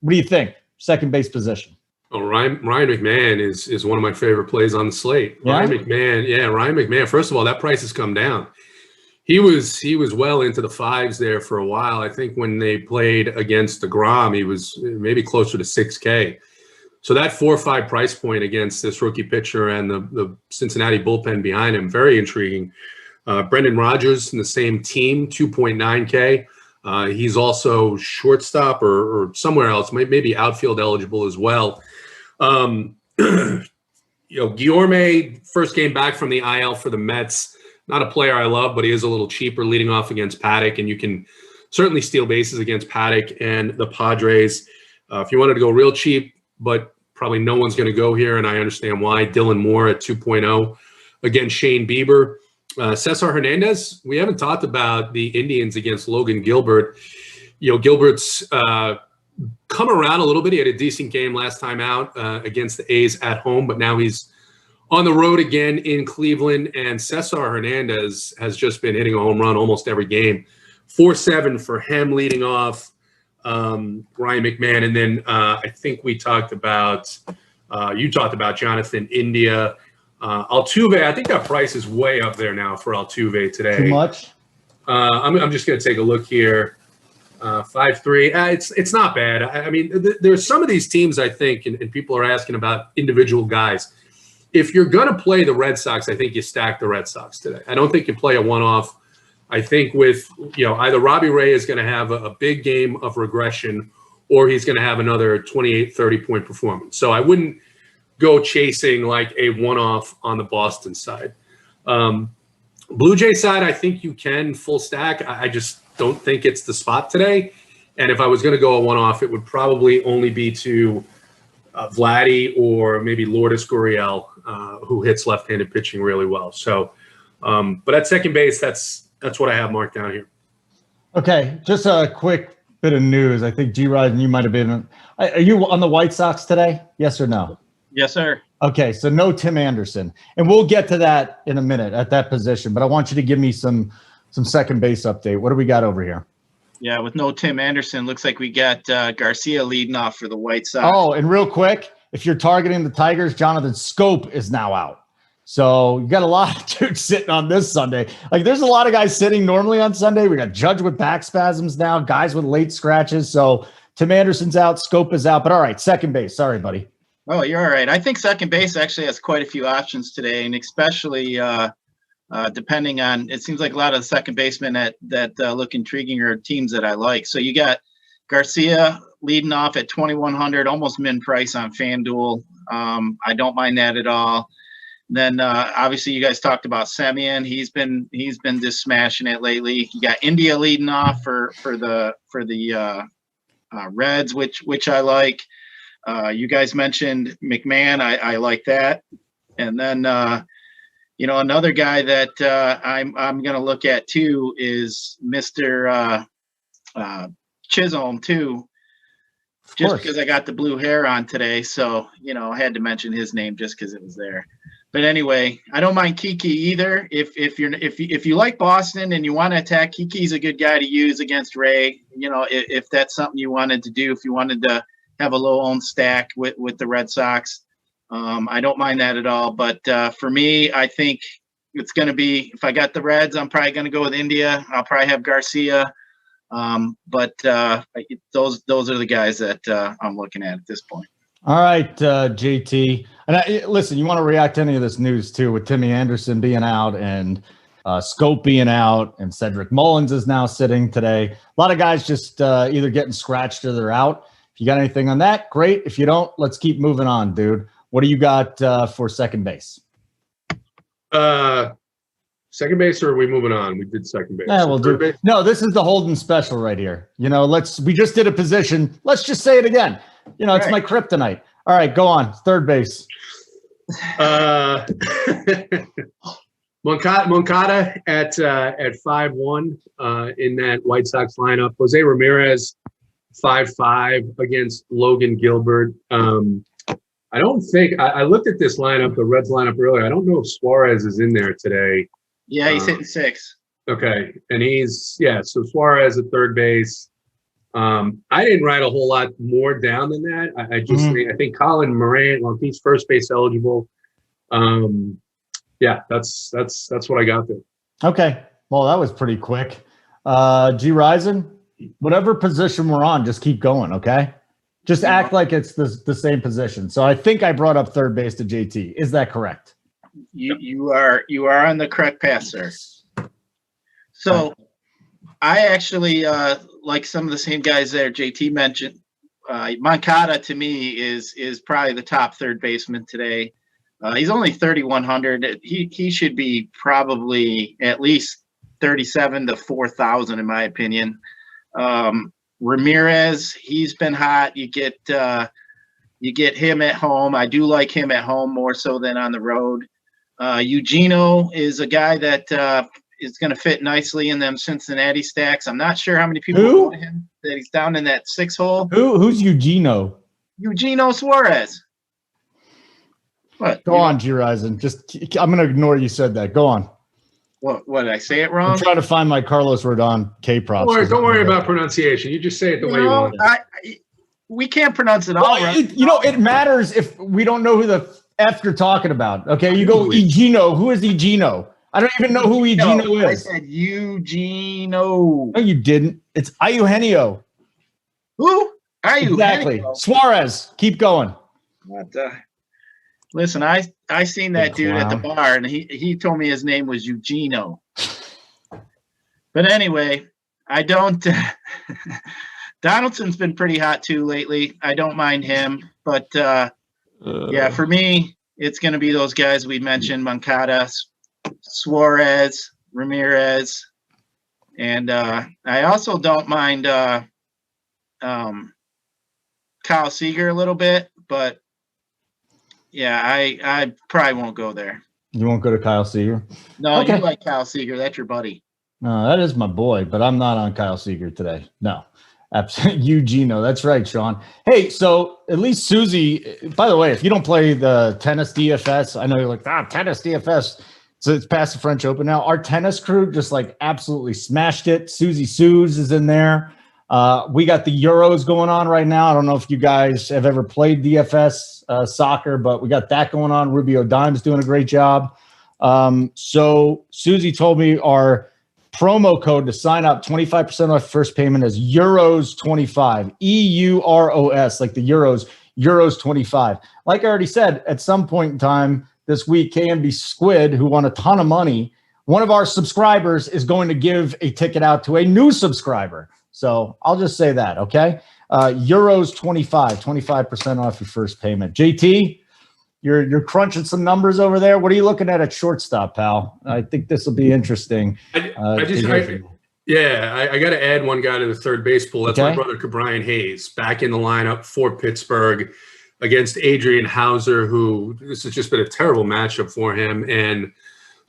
do you think? Second base position. Oh, Ryan McMahon is one of my favorite plays on the slate. Yeah? Ryan McMahon. First of all, that price has come down. He was well into the fives there for a while. I think when they played against DeGrom, he was maybe closer to 6K. So that 4-5 price point against this rookie pitcher and the Cincinnati bullpen behind him, very intriguing. Brendan Rodgers in the same team, 2.9K. He's also shortstop or somewhere else, maybe outfield eligible as well. Guillorme, first game back from the IL for the Mets. Not a player I love, but he is a little cheaper leading off against Paddock, and you can certainly steal bases against Paddock and the Padres. If you wanted to go real cheap, but probably no one's going to go here, and I understand why. Dylan Moore at 2.0 against Shane Bieber. Cesar Hernandez, we haven't talked about the Indians against Logan Gilbert. Gilbert's come around a little bit. He had a decent game last time out against the A's at home, but now he's on the road again in Cleveland, and Cesar Hernandez has just been hitting a home run almost every game. 4.7 for him leading off Ryan McMahon. And then I think you talked about Jonathan India. Altuve, I think that price is way up there now for Altuve today. Too much? I'm just going to take a look here. 5.3. It's not bad. I mean, there's some of these teams, I think, and people are asking about individual guys. If you're going to play the Red Sox, I think you stack the Red Sox today. I don't think you play a one-off. I think with, either Robbie Ray is going to have a big game of regression or he's going to have another 28, 30-point performance. So I wouldn't go chasing like a one-off on the Boston side. Blue Jay side, I think you can full stack. I just don't think it's the spot today. And if I was going to go a one-off, it would probably only be to Vladdy or maybe Lourdes Gurriel, who hits left-handed pitching really well. So, but at second base, that's what I have marked down here. Okay, just a quick bit of news. I think G-Rod and you might have been. Are you on the White Sox today? Yes or no? Yes, sir. Okay, so no Tim Anderson, and we'll get to that in a minute at that position. But I want you to give me some second base update. What do we got over here? Yeah, with no Tim Anderson, looks like we got Garcia leading off for the White Sox. Oh, and real quick, if you're targeting the Tigers, Jonathan Scope is now out. So you got a lot of dudes sitting on this Sunday. Like there's a lot of guys sitting normally on Sunday. We got Judge with back spasms now, guys with late scratches. So Tim Anderson's out, Scope is out. But all right, second base. Sorry, buddy. Oh, you're all right. I think second base actually has quite a few options today, and especially depending on, it seems like a lot of the second basemen that look intriguing are teams that I like. So you got Garcia leading off at 2,100, almost min price on FanDuel. I don't mind that at all. Then obviously you guys talked about Semien. He's been just smashing it lately. You got India leading off for the Reds, which I like. You guys mentioned McMahon. I like that. And then another guy that I'm going to look at too is Mr. Chisholm too. Just because I got the blue hair on today, so I had to mention his name just because it was there. But anyway, I don't mind Kiki either. If you like Boston and you want to attack, Kiki's a good guy to use against Ray. You know, if that's something you wanted to do, if you wanted to have a low owned stack with the Red Sox, I don't mind that at all. But for me, I think it's going to be, if I got the Reds, I'm probably going to go with India. I'll probably have Garcia. But those are the guys that I'm looking at this point. All right, JT. And listen, you want to react to any of this news too, with Timmy Anderson being out and Scope being out, and Cedric Mullins is now sitting today. A lot of guys just either getting scratched or they're out. If you got anything on that, great. If you don't, let's keep moving on, dude. What do you got for second base? Second base, or are we moving on? We did second base. Yeah, we'll do. Base? No, this is the Holden special right here. You know, we just did a position. Let's just say it again. You know, it's my kryptonite. All right, go on. Third base. Moncada at 5-1 in that White Sox lineup. Jose Ramirez 5-5 against Logan Gilbert. I don't think I looked at this lineup, the Reds lineup earlier. I don't know if Suarez is in there today. Yeah, he's hitting 6. Okay, and so Suarez at third base. I didn't write a whole lot more down than that. I think Colin Moran, well, he's first base eligible. Yeah, that's what I got there. Okay, well, that was pretty quick. G Rison, whatever position we're on, just keep going. Okay, just act like it's the same position. So I think I brought up third base to JT. Is that correct? You are on the correct path, sir. So I actually like some of the same guys there JT mentioned. Moncada to me is probably the top third baseman today. He's only 3,100. He should be probably at least 37 to 4,000 in my opinion. Ramirez, he's been hot. You get him at home. I do like him at home more so than on the road. Eugenio is a guy that is going to fit nicely in them Cincinnati stacks. I'm not sure how many people want him, that he's down in that 6 hole. Who's Eugenio? Eugenio Suarez. What? Go on, G Rison. I'm going to ignore you said that. Go on. What did I say it wrong? I'm trying to find my Carlos Rodon K props. Don't worry about pronunciation. You just say it the way you want it. We can't pronounce it all. Right? It matters if we don't know who the F you're talking about. Okay, you go Eugenio. Who is Eugenio? I don't even know who Eugenio is. I said Eugenio. No, you didn't. It's Eugenio. Who? Exactly. Suarez. Keep going. What? Listen, I seen that dude at the bar, and he told me his name was Eugenio. But anyway, I don't. Donaldson's been pretty hot too lately. I don't mind him, but yeah, for me, it's going to be those guys we mentioned: Moncada, Suarez, Ramirez, and I also don't mind Kyle Seager a little bit, but yeah, I probably won't go there. You won't go to Kyle Seager? No, okay. You like Kyle Seager. That's your buddy. No, that is my boy, but I'm not on Kyle Seager today. No. Absolutely. Eugenio. That's right, Sean. Hey, so at least Susie, by the way, if you don't play the tennis DFS, I know you're like, tennis DFS. So it's past the French Open now. Our tennis crew just like absolutely smashed it. Susie Suze is in there. We got the Euros going on right now. I don't know if you guys have ever played DFS soccer, but we got that going on. Rubio Dime's doing a great job. So Susie told me our promo code to sign up, 25% off first payment is Euros25, EUROS, like the Euros 25. Like I already said, at some point in time this week, KMB Squid, who won a ton of money, one of our subscribers is going to give a ticket out to a new subscriber. So I'll just say that, okay? Euros 25, 25% off your first payment. JT, you're crunching some numbers over there. What are you looking at shortstop, pal? I think this will be interesting. I got to add one guy to the third base pool. That's my brother, Brian Hayes, back in the lineup for Pittsburgh against Adrian Hauser, who this has just been a terrible matchup for him. And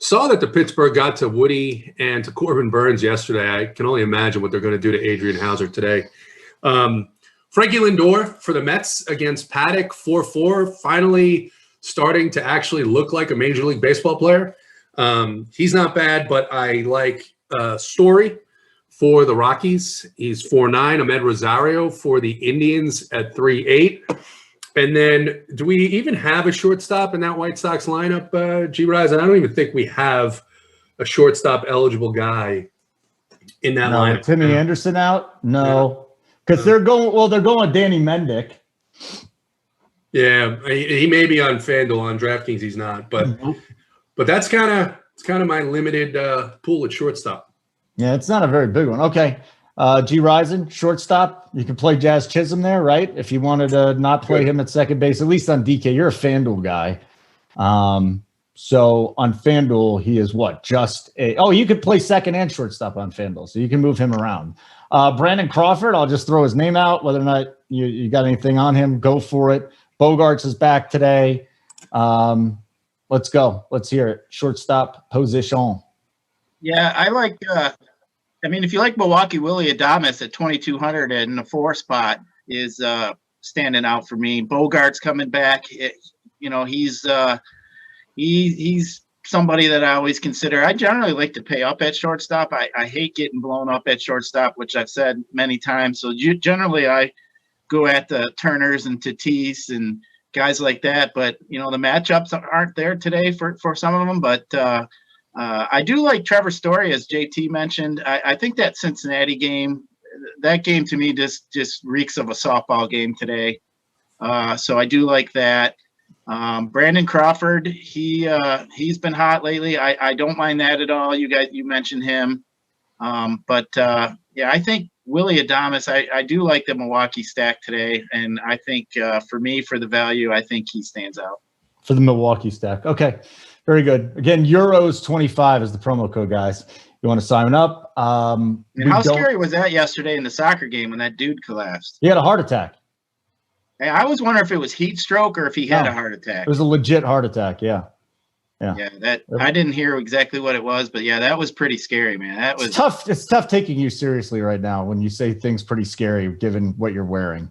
saw that the Pittsburgh got to Woody and to Corbin Burns yesterday. I can only imagine what they're going to do to Adrian Hauser today. Frankie Lindor for the Mets against Paddock, 4-4. Finally starting to actually look like a Major League Baseball player. He's not bad, but I like Story for the Rockies. He's 4.9. Ahmed Rosario for the Indians at 3.8. And then do we even have a shortstop in that White Sox lineup, G-Rise? I don't even think we have a shortstop eligible guy in that lineup. Timmy Anderson out? No. Because they're going with Danny Mendick. Yeah, he may be on FanDuel. On DraftKings he's not. But that's kind of my limited pool at shortstop. Yeah, it's not a very big one. Okay. G. Risen, shortstop. You can play Jazz Chisholm there, right? If you wanted to not play him at second base, at least on DK. You're a FanDuel guy. So on FanDuel, he is what? You could play second and shortstop on FanDuel, so you can move him around. Brandon Crawford, I'll just throw his name out. Whether or not you got anything on him, go for it. Bogarts is back today. Let's go. Let's hear it. Shortstop position. Yeah, I like if you like Milwaukee, Willie Adames at 2,200 in the 4 spot is standing out for me. Bogart's coming back. He's somebody that I always consider. I generally like to pay up at shortstop. I hate getting blown up at shortstop, which I've said many times. So generally I go at the Turners and Tatis and guys like that. But, the matchups aren't there today for some of them. But I do like Trevor Story, as JT mentioned. I think that Cincinnati game, that game to me just reeks of a softball game today. So I do like that. Brandon Crawford, he's been hot lately. I don't mind that at all. You mentioned him. I think Willie Adames, I do like the Milwaukee stack today. And I think for me, for the value, I think he stands out. For the Milwaukee stack. Okay. Very good. Again, Euros 25 is the promo code, guys. You want to sign up. And how scary was that yesterday in the soccer game when that dude collapsed? He had a heart attack. Hey, I was wondering if it was heat stroke or if he had a heart attack. It was a legit heart attack. Yeah. That I didn't hear exactly what it was, but yeah, that was pretty scary, man. That was tough. It's tough taking you seriously right now when you say things pretty scary, given what you're wearing.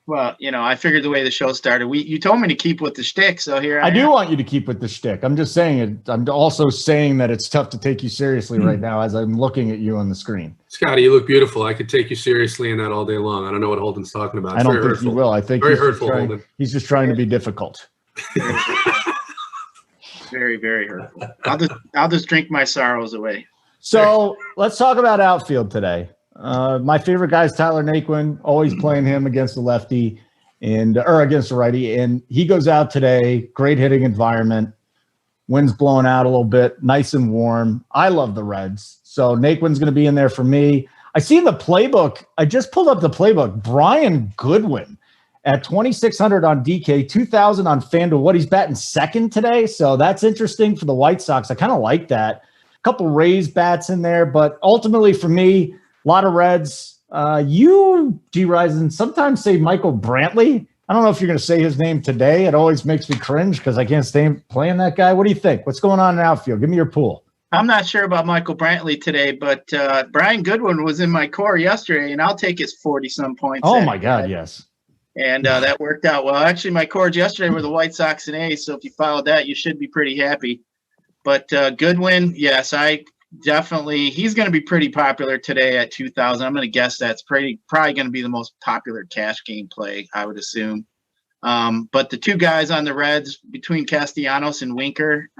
Well, I figured the way the show started, you told me to keep with the shtick, so here I am. do want you to keep with the shtick. I'm just saying it. I'm also saying that it's tough to take you seriously right now as I'm looking at you on the screen. Scotty, you look beautiful. I could take you seriously in that all day long. I don't know what Holden's talking about. I don't think you will. I think very hurtful, Holden. He's just trying to be difficult. Very, very hurtful. I'll just drink my sorrows away. So let's talk about outfield today. My favorite guy is Tyler Naquin, always playing him against the lefty or against the righty. And he goes out today, great hitting environment, wind's blowing out a little bit, nice and warm. I love the Reds. So Naquin's going to be in there for me. I see in the playbook, I just pulled up the playbook, Brian Goodwin at 2,600 on DK, 2,000 on FanDuel. What, he's batting second today? So that's interesting for the White Sox. I kind of like that. A couple Rays bats in there, but ultimately for me, a lot of Reds. You, G. Risen, sometimes say Michael Brantley. I don't know if you're going to say his name today. It always makes me cringe because I can't stay playing that guy. What do you think? What's going on in outfield? Give me your pool. I'm not sure about Michael Brantley today, but Brian Goodwin was in my core yesterday, and I'll take his 40-some points. Oh, my God, yes. And that worked out well. Actually, my cores yesterday were the White Sox and A's, so if you followed that, you should be pretty happy. But Goodwin, yes, I definitely – he's going to be pretty popular today at 2,000. I'm going to guess that's probably going to be the most popular cash game play, I would assume. But the two guys on the Reds, between Castellanos and Winker,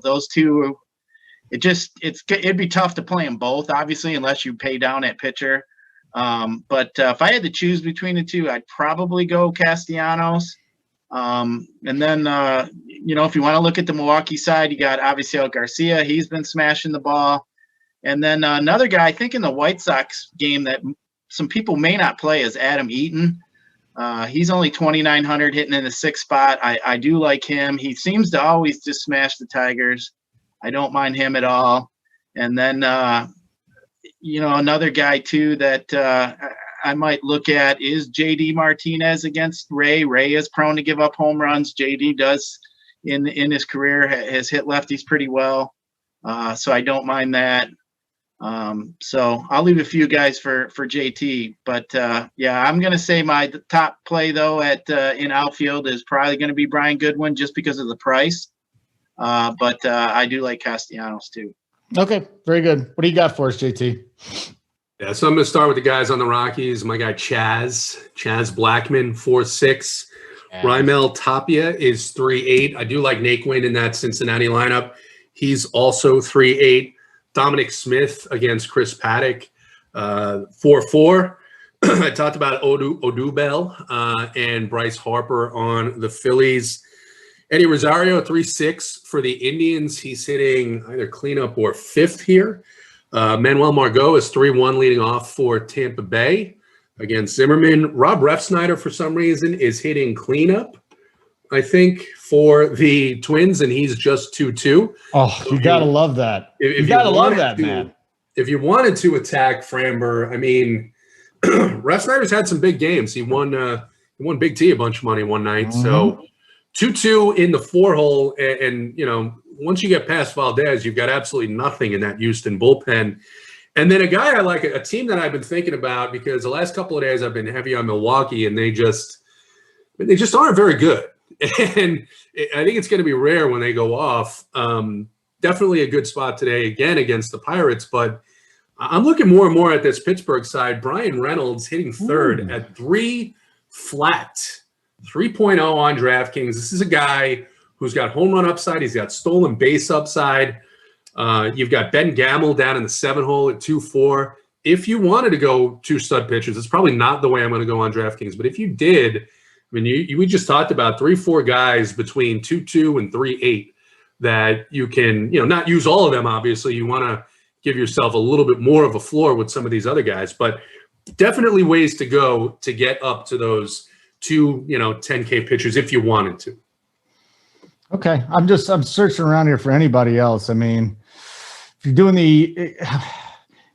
those two – it'd be tough to play them both, obviously, unless you pay down at pitcher. But if I had to choose between the two, I'd probably go Castellanos. And then, if you want to look at the Milwaukee side, you got obviously Alec Garcia. He's been smashing the ball. And then another guy, I think in the White Sox game that some people may not play is Adam Eaton. He's only 2,900 hitting in the 6th spot. I do like him. He seems to always just smash the Tigers. I don't mind him at all. And then, another guy too that I might look at is JD Martinez against Ray. Ray is prone to give up home runs. JD does in his career has hit lefties pretty well. So I don't mind that. So I'll leave a few guys for JT, but yeah, I'm going to say my top play though in outfield is probably going to be Brian Goodwin just because of the price. But I do like Castellanos too. Okay, very good. What do you got for us, JT? Yeah, so I'm going to start with the guys on the Rockies. My guy Chaz Blackman, 4.6. Raimel Tapia is 3.8. I do like Naquin in that Cincinnati lineup. He's also 3.8. Dominic Smith against Chris Paddock, 4.4. I talked about Odubel and Bryce Harper on the Phillies. Eddie Rosario, 3.6 for the Indians. He's hitting either cleanup or fifth here. Manuel Margot is 3.1 leading off for Tampa Bay against Zimmerman. Rob Refsnyder, for some reason, is hitting cleanup, I think, for the Twins, and he's just 2.2. Oh, you got to love that. You got to love that, man. If you wanted to attack Framber, I mean, Refsnyder's had some big games. He won Big T a bunch of money one night. Mm-hmm. So 2-2 in the 4-hole, and you know, once you get past Valdez, you've got absolutely nothing in that Houston bullpen. And then a guy I like, a team that I've been thinking about, because the last couple of days I've been heavy on Milwaukee, and they just aren't very good. And I think it's going to be rare when they go off. Definitely a good spot today, again, against the Pirates. But I'm looking more and more at this Pittsburgh side. Brian Reynolds hitting third at 3 flat, 3.0 on DraftKings. This is a guy who's got home run upside. He's got stolen base upside. You've got Ben Gamel down in the 7-hole at 2.4. If you wanted to go 2 stud pitchers, it's probably not the way I'm going to go on DraftKings. But if you did, I mean, we just talked about 3-4 guys between 2.2 and 3.8 that you can, you know, not use all of them. Obviously, you want to give yourself a little bit more of a floor with some of these other guys, but definitely ways to go to get up to those 2, 10K pitchers if you wanted to. Okay, I'm searching around here for anybody else. I mean, if you're doing the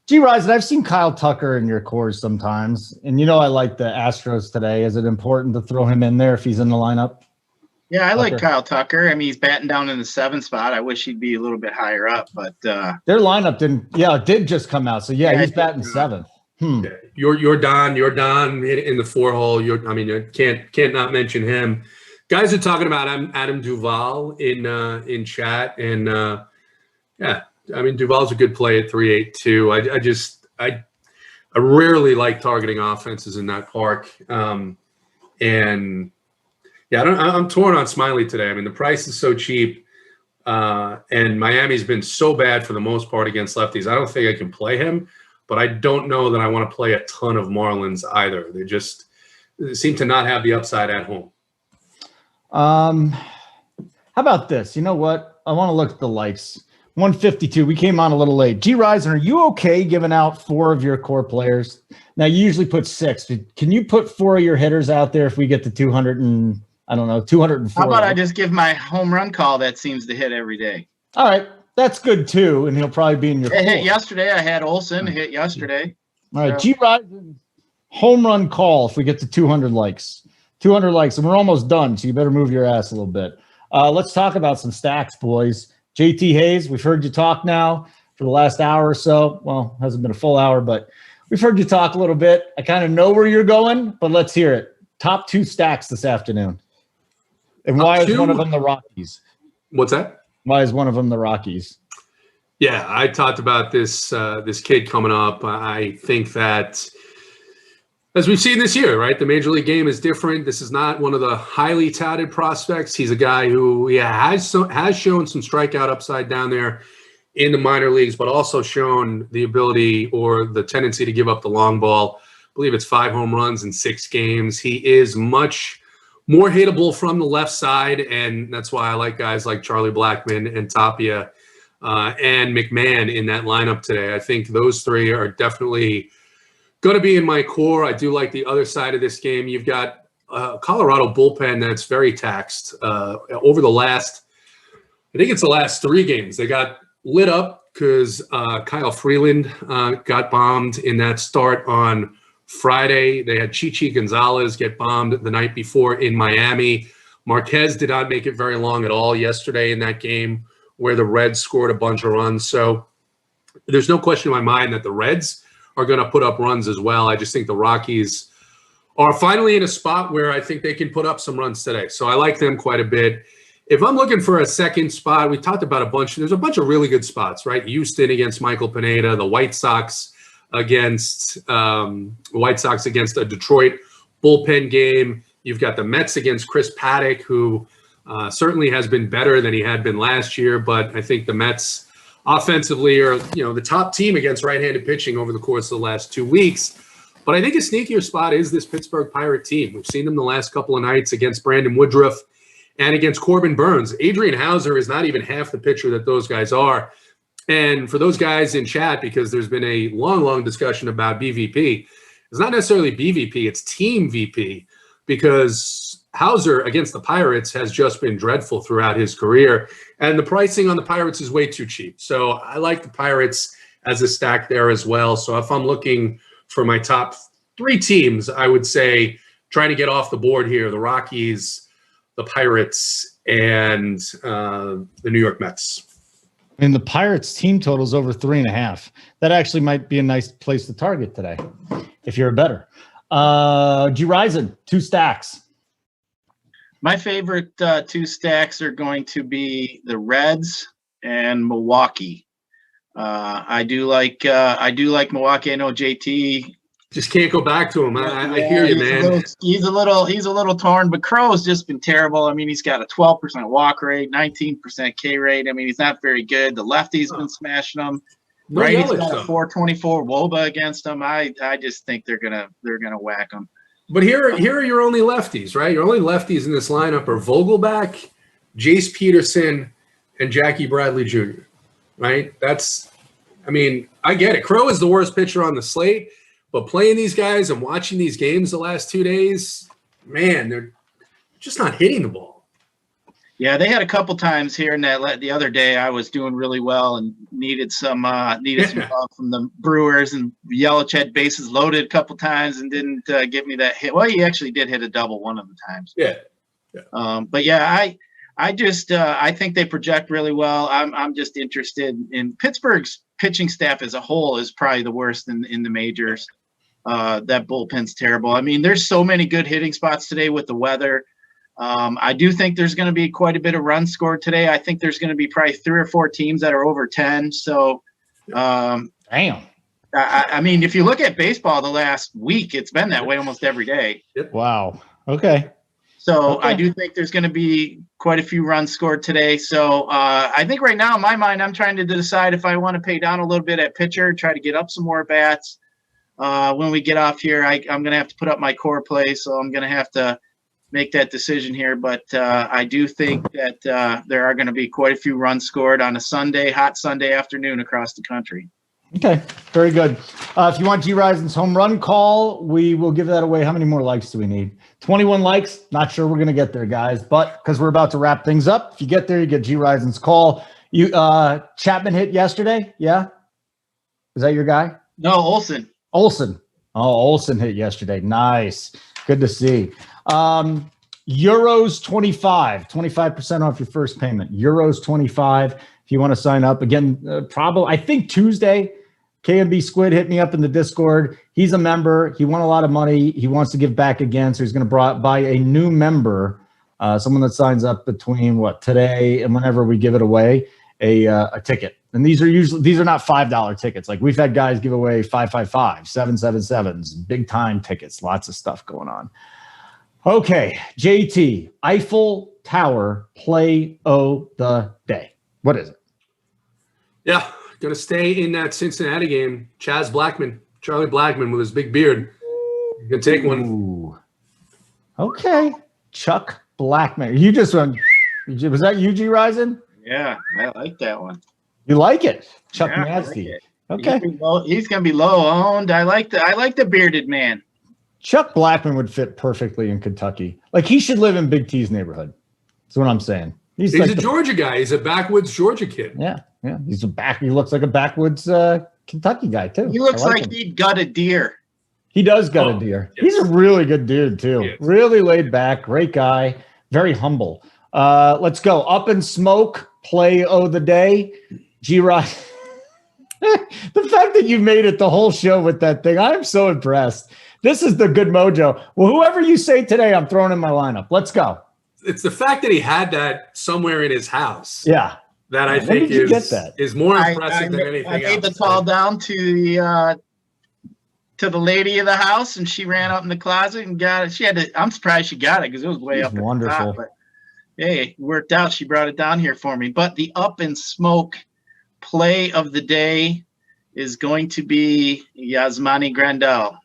G-Rise, I've seen Kyle Tucker in your cores sometimes, and I like the Astros today. Is it important to throw him in there if he's in the lineup? Yeah, I like Kyle Tucker. I mean, he's batting down in the 7th spot. I wish he'd be a little bit higher up, but their lineup it did just come out. So yeah he's batting 7th. Yeah. You're Don in the 4-hole. You can't not mention him. Guys are talking about Adam Duvall in chat, and Duvall's a good play at 3.8 too. I rarely like targeting offenses in that park, and yeah, I'm torn on Smiley today. I mean, the price is so cheap, and Miami's been so bad for the most part against lefties. I don't think I can play him, but I don't know that I want to play a ton of Marlins either. They seem to not have the upside at home. How about this? You know what? I want to look at the likes. 152. We came on a little late. G-Rise, are you okay giving out 4 of your core players? Now, you usually put 6. Can you put 4 of your hitters out there if we get to 204? How about I just give my home run call that seems to hit every day? All right. That's good, too, and he'll probably be in your It hit yesterday. I had Olsen hit yesterday. All right. G-Rise, home run call if we get to 200 likes. 200 likes, and we're almost done, so you better move your ass a little bit. Let's talk about some stacks, boys. JT Hayes, we've heard you talk now for the last hour or so. Well, hasn't been a full hour, but we've heard you talk a little bit. I kind of know where you're going, but let's hear it. Top 2 stacks this afternoon. And why is one of them the Rockies? What's that? Why is one of them the Rockies? Yeah, I talked about this kid coming up. I think that, as we've seen this year, right, the Major League game is different. This is not one of the highly touted prospects. He's a guy who has shown some strikeout upside down there in the minor leagues, but also shown the ability or the tendency to give up the long ball. I believe it's 5 home runs in 6 games. He is much more hittable from the left side, and that's why I like guys like Charlie Blackmon and Tapia and Mcmahon in that lineup today. I think those 3 are definitely going to be in my core. I do like the other side of this game. You've got Colorado bullpen that's very taxed over the last, I think it's the last 3 games. They got lit up because Kyle Freeland got bombed in that start on Friday. They had Chichi Gonzalez get bombed the night before in Miami. Marquez did not make it very long at all yesterday in that game where the Reds scored a bunch of runs. So there's no question in my mind that the Reds are going to put up runs as well. I just think the Rockies are finally in a spot where I think they can put up some runs today. So I like them quite a bit. If I'm looking for a second spot, we talked about there's a bunch of really good spots, right? Houston against Michael Pineda, the White Sox against a Detroit bullpen game. You've got the Mets against Chris Paddock, who certainly has been better than he had been last year, but I think the Mets offensively are, the top team against right-handed pitching over the course of the last 2 weeks. But I think a sneakier spot is this Pittsburgh Pirate team. We've seen them the last couple of nights against Brandon Woodruff and against Corbin Burns. Adrian Hauser is not even half the pitcher that those guys are. And for those guys in chat, because there's been a long discussion about BVP, it's not necessarily BVP, it's team VP, because Hauser against the Pirates has just been dreadful throughout his career. And the pricing on the Pirates is way too cheap. So I like the Pirates as a stack there as well. So if I'm looking for my top 3 teams, I would say trying to get off the board here, the Rockies, the Pirates, and the New York Mets. And the Pirates team total is over 3.5. That actually might be a nice place to target today if you're a better. G Rison, 2 stacks. My favorite 2 stacks are going to be the Reds and Milwaukee. I do like Milwaukee. I know JT just can't go back to him. I hear you, man. He's a little torn, but Crow's just been terrible. I mean, he's got a 12% walk rate, 19% K rate. I mean, he's not very good. The lefty's been smashing him. No right, he's yellow, got a 424 WOBA against him. I just think they're gonna whack him. But here are your only lefties, right? Your only lefties in this lineup are Vogelback, Jace Peterson, and Jackie Bradley Jr. Right? I get it. Crow is the worst pitcher on the slate, but playing these guys and watching these games the last 2 days, man, they're just not hitting the ball. Yeah, they had a couple times here, and the other day I was doing really well and needed some love from the Brewers, and Yelich had bases loaded a couple times and didn't give me that hit. Well, he actually did hit a double one of the times. Yeah. But yeah, I think they project really well. I'm just interested in Pittsburgh's pitching staff as a whole is probably the worst in the majors. That bullpen's terrible. I mean, there's so many good hitting spots today with the weather. I do think there's going to be quite a bit of runs scored today. I think there's going to be probably 3 or 4 teams that are over 10. So, damn. I mean, if you look at baseball the last week, it's been that way almost every day. Wow. Okay. So I do think there's going to be quite a few runs scored today. So I think right now in my mind, I'm trying to decide if I want to pay down a little bit at pitcher, try to get up some more bats. When we get off here, I'm going to have to put up my core play. So I'm going to have to make that decision here, but I do think that there are going to be quite a few runs scored on a hot Sunday afternoon across the country. Okay, very good. If you want G Rison's home run call, we will give that away. How many more likes do we need? 21 likes. Not sure we're going to get there, guys, but because we're about to wrap things up, if you get there, you get G Rison's call. You Chapman hit yesterday, yeah? Is that your guy? No, Olsen. Oh, Olsen hit yesterday. Nice. Good to see. Euros 25% off your first payment. Euros 25. If you want to sign up again, probably, I think Tuesday, KMB Squid hit me up in the Discord. He's a member. He won a lot of money. He wants to give back again. So he's going to buy a new member, someone that signs up between today and whenever we give it away, a ticket. And these are not $5 tickets. Like we've had guys give away 555, 777s, big time tickets, lots of stuff going on. Okay, JT, Eiffel Tower play o' the day. What is it? Yeah, going to stay in that Cincinnati game. Charlie Blackmon with his big beard. You can take one. Ooh. Okay, Chuck Blackmon. You just went, was that UG Rison? Yeah, I like that one. You like it? Chuck Yeah, Nasty. Like Okay. He's going to be low owned. I like the bearded man. Chuck Blackmon would fit perfectly in Kentucky. Like he should live in Big T's neighborhood. That's what I'm saying. He's like a Georgia guy. He's a backwoods Georgia kid. Yeah. He looks like a backwoods Kentucky guy too. He looks like him. he'd gut a deer. He does gut a deer. Yes. He's a really good dude too. Yes. Really laid back, great guy, very humble. Let's go. Up in Smoke, play o' the day. G-Rod. The fact that you made it the whole show with that thing, I'm so impressed. This is the good mojo. Well, whoever you say today, I'm throwing in my lineup. Let's go. It's the fact that he had that somewhere in his house. Yeah. That I think is more impressive than anything else. I made the call down to the lady of the house, and she ran up in the closet and got it. She had to. I'm surprised she got it because it was way up. Wonderful. Top, but hey, it worked out. She brought it down here for me. But the up and smoke play of the day is going to be Yasmani Grandal.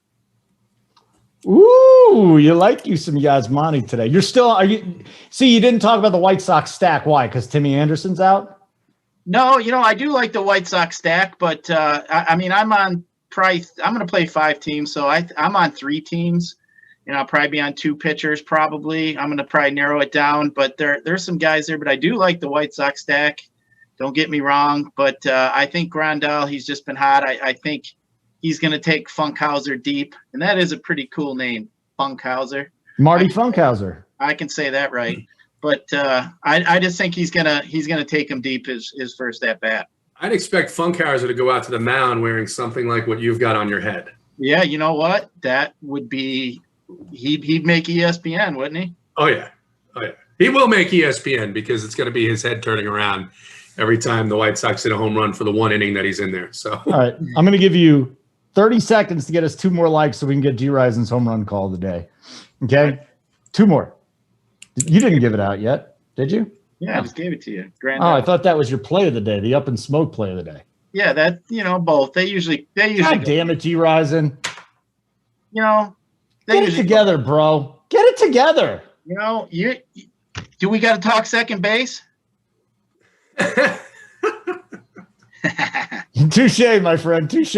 Ooh, you like you some Yasmani today. You're still, see, you didn't talk about the White Sox stack. Why? Because Timmy Anderson's out? No, I do like the White Sox stack, but I mean, I'm on price. I'm going to play 5 teams, so I'm on 3 teams, and I'll probably be on 2 pitchers probably. I'm going to probably narrow it down, but there's some guys there, but I do like the White Sox stack. Don't get me wrong, but I think Grandal, he's just been hot. I think he's going to take Funkhauser deep, and that is a pretty cool name, Funkhauser. Marty Funkhauser. I can say that right. But I just think he's gonna take him deep his first at bat. I'd expect Funkhauser to go out to the mound wearing something like what you've got on your head. Yeah, you know what? That would be he'd make ESPN, wouldn't he? Oh yeah. He will make ESPN because it's going to be his head turning around every time the White Sox hit a home run for the 1 inning that he's in there. So all right, I'm going to give you 30 seconds to get us 2 more likes so we can get G Risen's home run call of the day. Okay, 2 more. You didn't give it out yet, did you? Yeah, I just gave it to you. Oh, I thought that was your play of the day, the up and smoke play of the day. Yeah, that both. They usually. God damn it, G Risen. Get it together, bro. Get it together. Do we got to talk second base? Touche, my friend. Touche.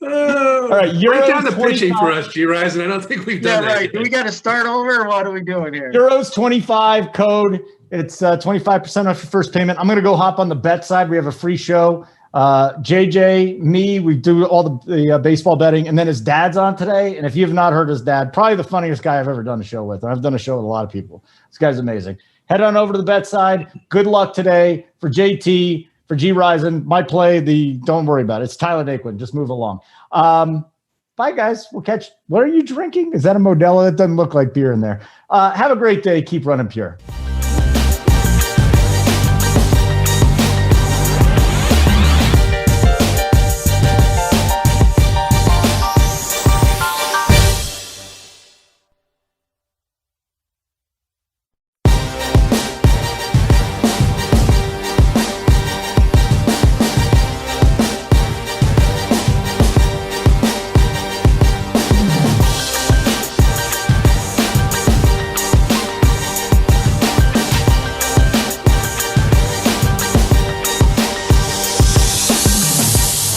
All right, break down the pitching for us, G Risen. I don't think we've done that. Right. Do we got to start over, or what are we doing here? Euros 25 code. It's 25% off your first payment. I'm going to go hop on the bet side. We have a free show. JJ, me, we do all the baseball betting, and then his dad's on today. And if you have not heard his dad, probably the funniest guy I've ever done a show with. And I've done a show with a lot of people. This guy's amazing. Head on over to the bet side. Good luck today for JT. For G Risen, my play, don't worry about it. It's Tyler Naquin. Just move along. Bye, guys. We'll catch. What are you drinking? Is that a Modelo? It doesn't look like beer in there. Have a great day. Keep running pure.